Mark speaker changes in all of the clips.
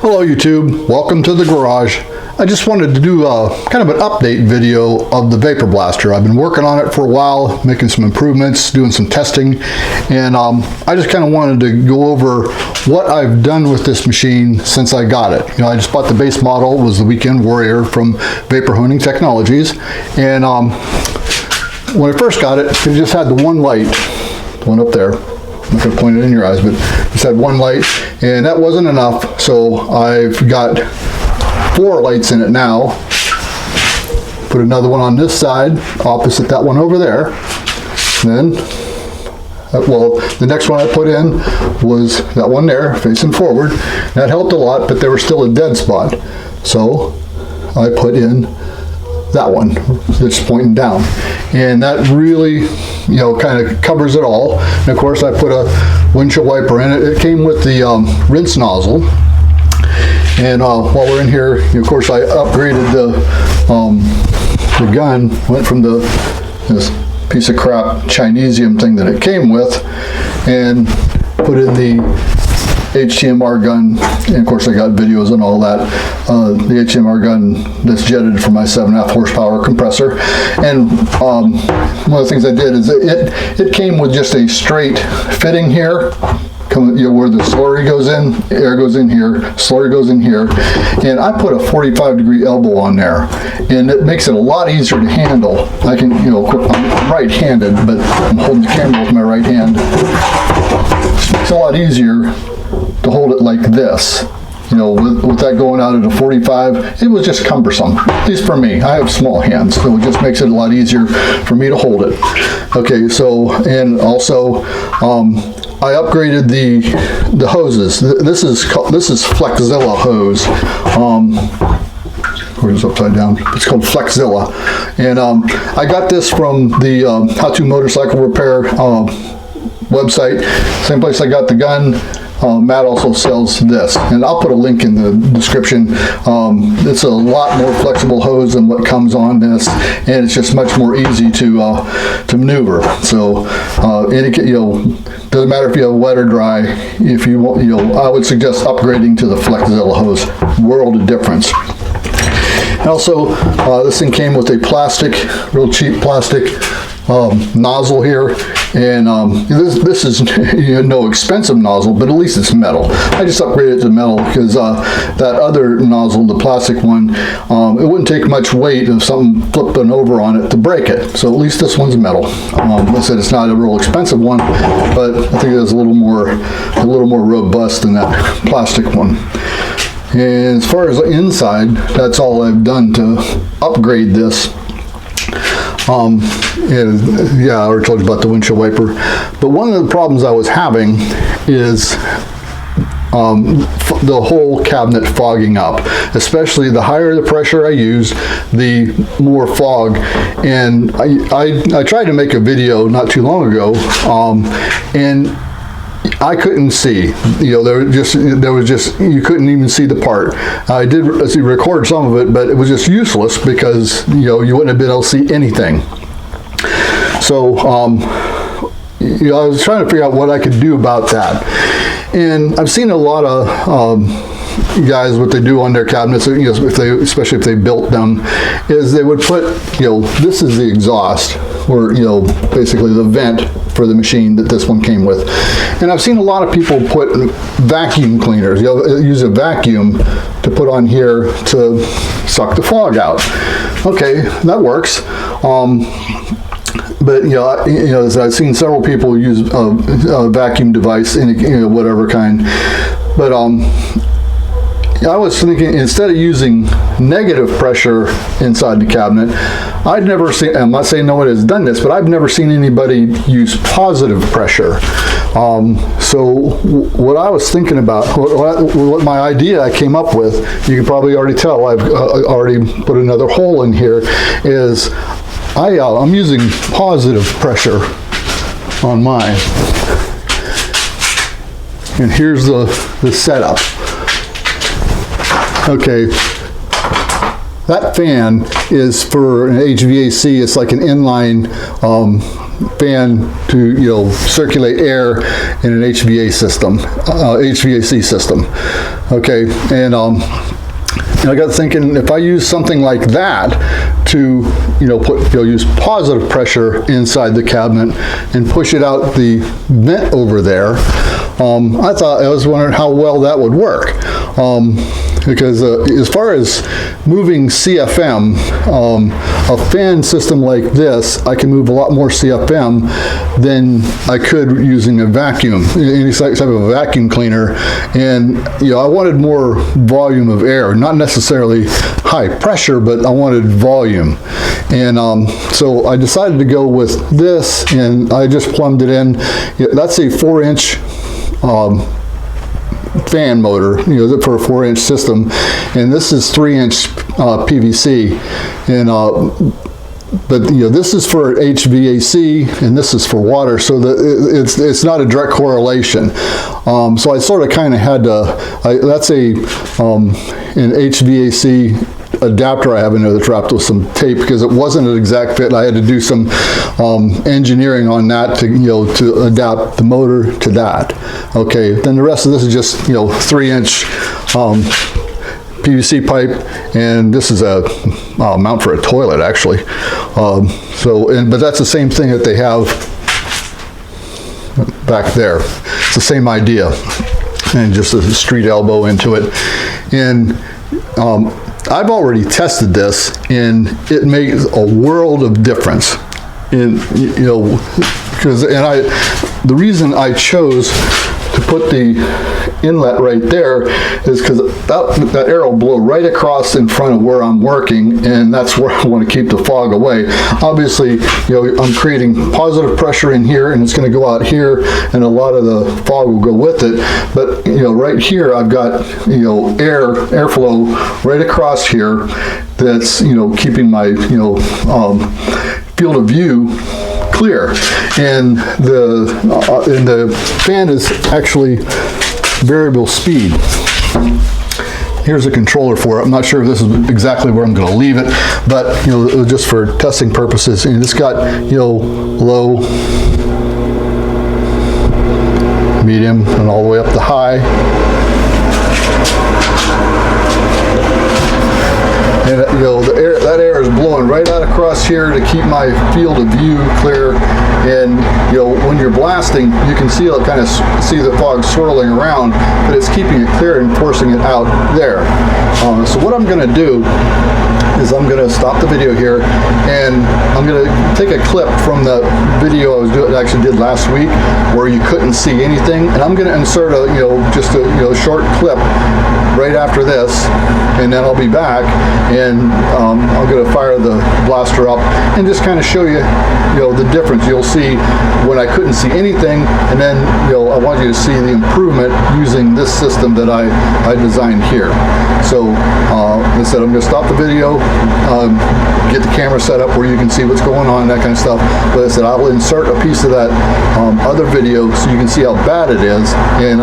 Speaker 1: Hello YouTube, welcome to the garage. I just wanted to do kind of an update video of the vapor blaster. I've been working on it for a while, making some improvements, doing some testing, and I just kind of wanted to go over what I've done with this machine since I got it. You know, I just bought the base model, it was the Weekend Warrior from Vapor Honing Technologies, and when I first got it, it just had the one light, the one up there. I'm not going to point it in your eyes, but it just had one light, and that wasn't enough, so I've got 4 lights in it now. Put another one on this side, opposite that one over there. Then, well, the next one I put in was that one there, facing forward. That helped a lot, but there was still a dead spot. So I put in that one that's pointing down. And that really, you know, kind of covers it all. And of course I put a windshield wiper in it. It came with the rinse nozzle. And while we're in here, of course, I upgraded the gun. Went from this piece of crap Chinesium thing that it came with, and put in the HTMR gun. And of course, I got videos and all that. The HTMR gun that's jetted from my 7.5 horsepower compressor. And one of the things I did is it came with just a straight fitting here. You know, where the slurry goes in, air goes in here, slurry goes in here, and I put a 45-degree elbow on there, and it makes it a lot easier to handle. I can, you know, I'm right-handed, but I'm holding the camera with my right hand. It makes it a lot easier to hold it like this. You know, with that going out at a 45, it was just cumbersome, at least for me. I have small hands, so it just makes it a lot easier for me to hold it. Okay, so, and also, I upgraded the hoses. This is Flexzilla hose. Where's upside down? It's called Flexzilla, and I got this from the How To Motorcycle Repair website. Same place I got the gun. Matt also sells this, and I'll put a link in the description. It's a lot more flexible hose than what comes on this, and it's just much more easy to maneuver. So, you know, doesn't matter if you have wet or dry. If you want, you know, I would suggest upgrading to the Flexzilla hose. World of difference. And also, this thing came with a plastic, real cheap plastic nozzle here, and this is, you know, no expensive nozzle, but at least it's metal. I just upgraded it to metal because that other nozzle, the plastic one, it wouldn't take much weight of something flipping over on it to break it. So at least this one's metal. I said it's not a real expensive one, but I think it's a little more robust than that plastic one. And as far as the inside, that's all I've done to upgrade this. And yeah, I already told you about the windshield wiper. But one of the problems I was having is the whole cabinet fogging up. Especially the higher the pressure I use, the more fog. And I tried to make a video not too long ago, and I couldn't see. You know, there was just you couldn't even see the part. I did record some of it, but it was just useless because, you know, you wouldn't have been able to see anything. So you know, I was trying to figure out what I could do about that, and I've seen a lot of guys, what they do on their cabinets, you know, especially if they built them, is they would put, you know, this is the exhaust, or, you know, basically the vent for the machine that this one came with. And I've seen a lot of people put vacuum cleaners, you know, use a vacuum to put on here to suck the fog out. Okay, that works. But you know, I've seen several people use a vacuum device in, you know, whatever kind. But I was thinking, instead of using negative pressure inside the cabinet, I'd never seen, I'm not saying no one has done this, but I've never seen anybody use positive pressure. So what I was thinking about, what my idea I came up with, you can probably already tell, I've already put another hole in here, is I'm using positive pressure on mine. And here's the setup. Okay, that fan is for an HVAC. It's like an inline fan to circulate air in an HVAC system. Okay, and I got thinking, if I use something like that to use positive pressure inside the cabinet and push it out the vent over there, I was wondering how well that would work. Because as far as moving CFM, a fan system like this, I can move a lot more CFM than I could using a vacuum, any type of a vacuum cleaner. And I wanted more volume of air, not necessarily high pressure, but I wanted volume. And so I decided to go with this, and I just plumbed it in. That's a 4-inch fan motor, for a 4-inch system, and this is 3-inch PVC, and but this is for HVAC and this is for water, so that it's not a direct correlation. So I sort of kind of had to. That's an HVAC adapter I have in there that's wrapped with some tape because it wasn't an exact fit. I had to do some engineering on that to to adapt the motor to that. Okay, then the rest of this is just 3-inch PVC pipe, and this is a mount for a toilet actually. But that's the same thing that they have back there. It's the same idea, and just a street elbow into it. And I've already tested this, and it makes a world of difference. The reason I chose to put the inlet right there is because that air will blow right across in front of where I'm working, and that's where I want to keep the fog away. Obviously, I'm creating positive pressure in here, and it's going to go out here, and a lot of the fog will go with it. But right here, I've got airflow right across here that's keeping my field of view clear, and the fan is actually variable speed. Here's a controller for it. I'm not sure if this is exactly where I'm going to leave it, but just for testing purposes, and it's got low, medium, and all the way up to high. And that air is blowing right out across here to keep my field of view clear. And when you're blasting, you can see it, kind of see the fog swirling around, but it's keeping it clear and forcing it out there. So what I'm going to do is I'm going to stop the video here, and I'm going to take a clip from the video I actually did last week where you couldn't see anything, and I'm going to insert just a short clip right after this, and then I'll be back, and I'm going to fire the blaster up and just kind of show you the difference. You'll see when I couldn't see anything, and then I want you to see the improvement using this system that I designed here. So I said I'm going to stop the video, get the camera set up where you can see what's going on, that kind of stuff. But I said I will insert a piece of that other video so you can see how bad it is, and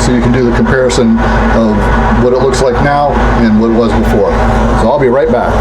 Speaker 1: so you can do the comparison of what it looks like now and what it was before. So I'll be right back.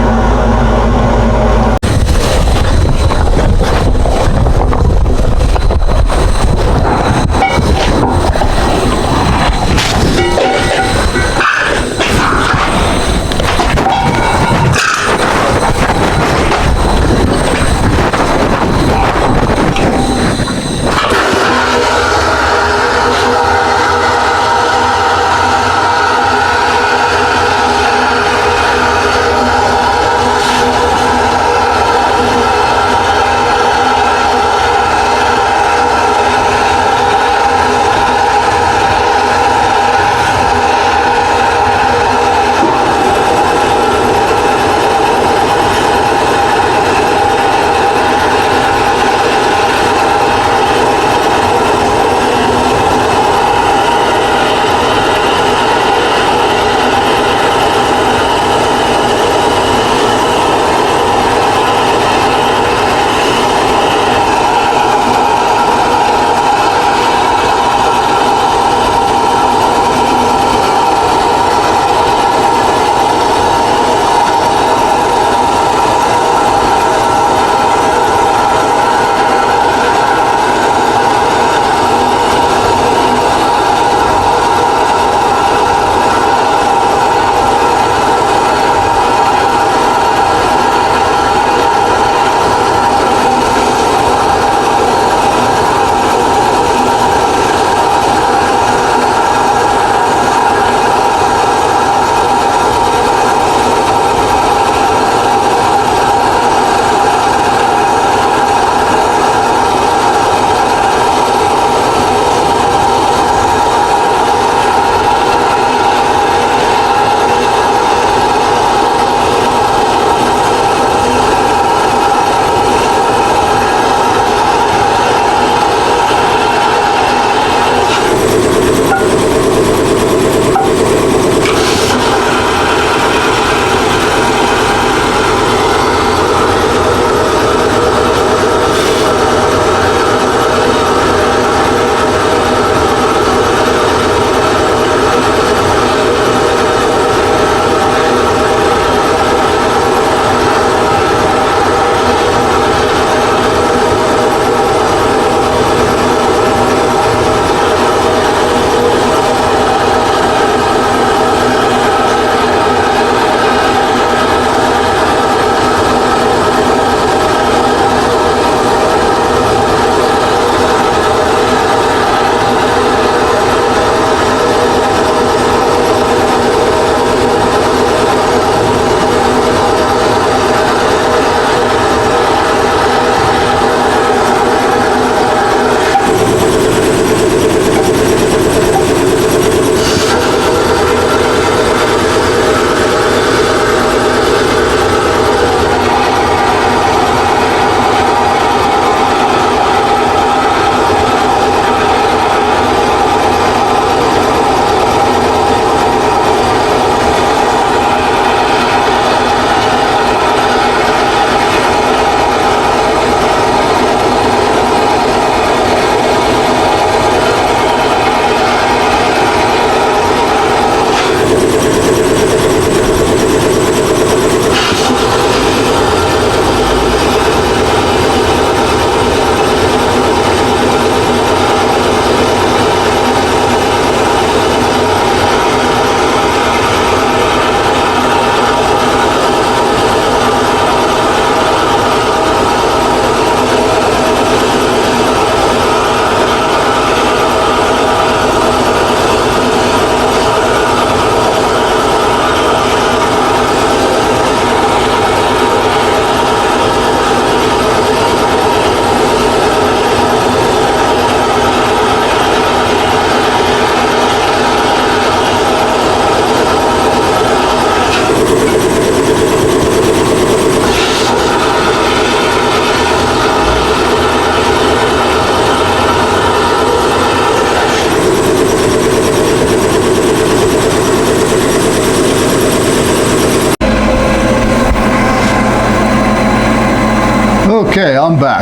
Speaker 1: Okay, I'm back.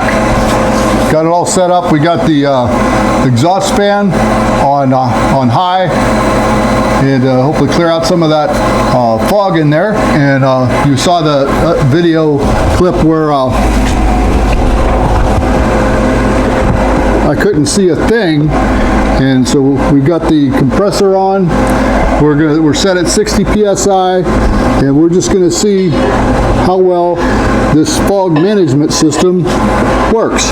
Speaker 1: Got it all set up. We got the exhaust fan on high, and hopefully clear out some of that fog in there. And you saw the video clip where I couldn't see a thing, and so we've got the compressor on. We're set at 60 psi, and we're just going to see how well this fog management system works.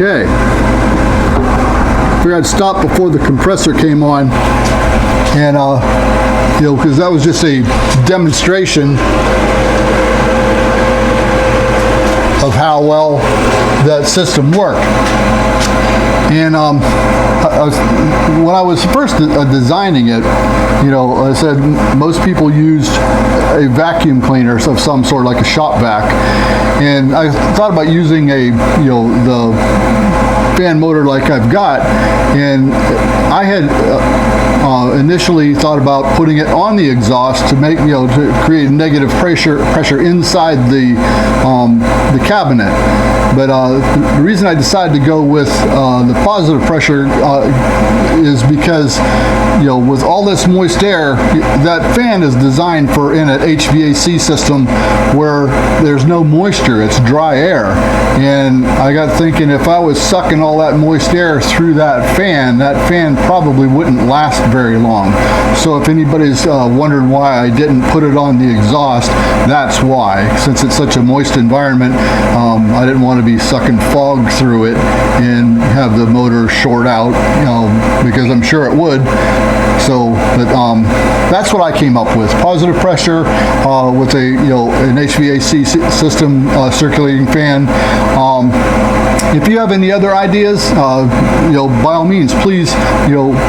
Speaker 1: Okay. Figured I'd stop before the compressor came on, and because that was just a demonstration of how well that system worked. And when I was first designing it, I said most people used a vacuum cleaner of some sort, like a Shop-vac, and I thought about using the fan motor like I've got, and I had initially thought about putting it on the exhaust to make to create negative pressure inside the cabinet. But the reason I decided to go with the positive pressure is because with all this moist air, that fan is designed for in an HVAC system where there's no moisture, it's dry air. And I got thinking, if I was sucking all that moist air through that fan probably wouldn't last very long. So if anybody's wondering why I didn't put it on the exhaust, that's why. Since it's such a moist environment, I didn't want to be sucking fog through it and have the motor short out, because I'm sure it would. So, but that's what I came up with: positive pressure with an HVAC system circulating fan. If you have any other ideas, by all means, please,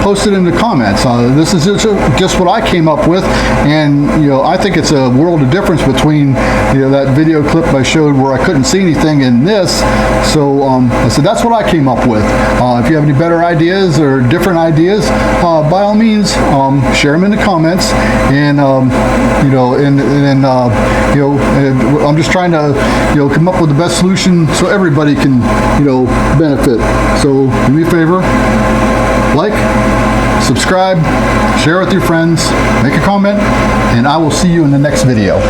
Speaker 1: post it in the comments. This is just what I came up with, and I think it's a world of difference between that video clip I showed where I couldn't see anything in this. So I said that's what I came up with. If you have any better ideas or different ideas, by all means, share them in the comments. And I'm just trying to come up with the best solution so everybody can benefit. So do me a favor, like, subscribe, share with your friends, make a comment, and I will see you in the next video.